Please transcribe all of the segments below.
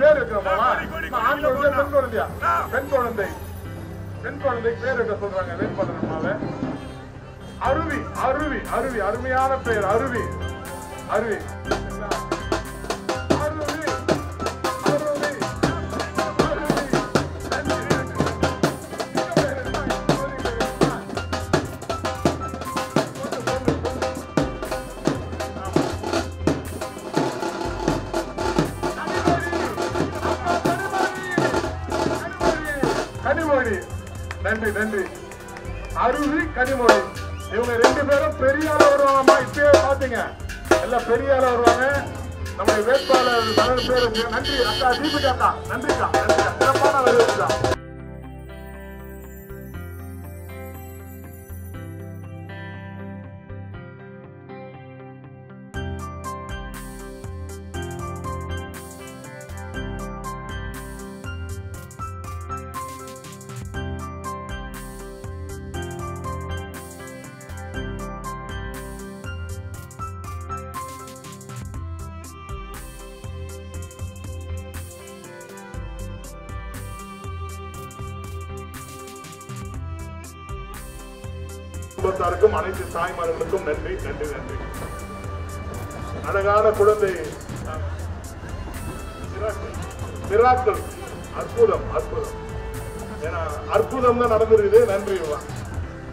பேர் வைக்கிறோமா? ஆண் குழந்தை பெண் குழந்தையா? பெண் குழந்தை. பெண் குழந்தை பேர் வைக்க சொல்றாங்க வேட்பாளர். அருவி அருவி அருவி அருமையான பெயர் அருவி அருவி கனிமொழி. நன்றி நன்றி. அருவி கனிமொழி இவங்க 2 பேரும் பெரிய ஆள வருவாங்கம்மா. இப்பயே பாத்தீங்க எல்லாம் பெரிய ஆள வருவாங்க. நம்முடைய வேட்பாளர் தலைவர் பேரு நன்றி அக்கா தீபிகா அக்கா. நன்றிக்கா நன்றிக்கா. சிறப்பான வரவேற்பு. குடும்பத்தாருக்கும் அனைத்து தாய்மார்களுக்கும் நன்றி நன்றி நன்றி. அழகான குழந்தை மிராக்கிள். அற்புதம் அற்புதம். ஏன்னா அற்புதம் தான் நடந்திருக்குது. நன்றி.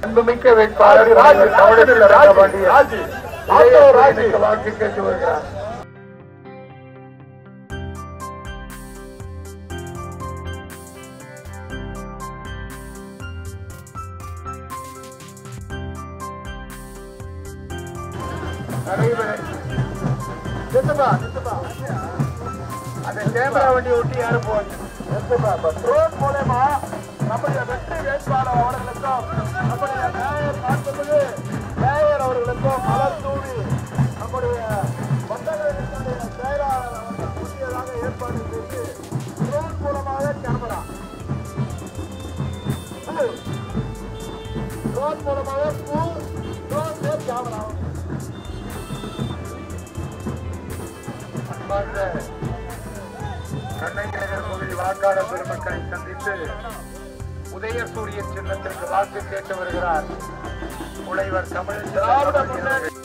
அன்புமிக்க வேட்பாளர் ராஜி வாக்கு கேட்டு வருகிறார். அந்த கேமரா வண்டி ஒட்டி யாரும் போவாங்க மூலமா நம்முடைய வெற்றி வேட்பாளர் அவர்களுக்கும் நம்முடைய மேயர் பார்ப்பது மேயர் அவர்களுக்கும் மலர் தூவி நம்முடைய வந்தவர்களுடைய செயலாளர் அவர்கள் கூட்டியதாக ஏற்பாடு செய்து ட்ரோன் மூலமாக கேமரா ட்ரோன் மூலமாக ட்ரோன் கேமரா கண்ணைநகர் கோவில் வாக்காளர் பெருமக்களை சந்தித்து உதயசூரிய சின்னத்திற்கு வாக்கு கேட்டு வருகிறார் முனைவர் தமிழ் திராவிட முன்னேற்ற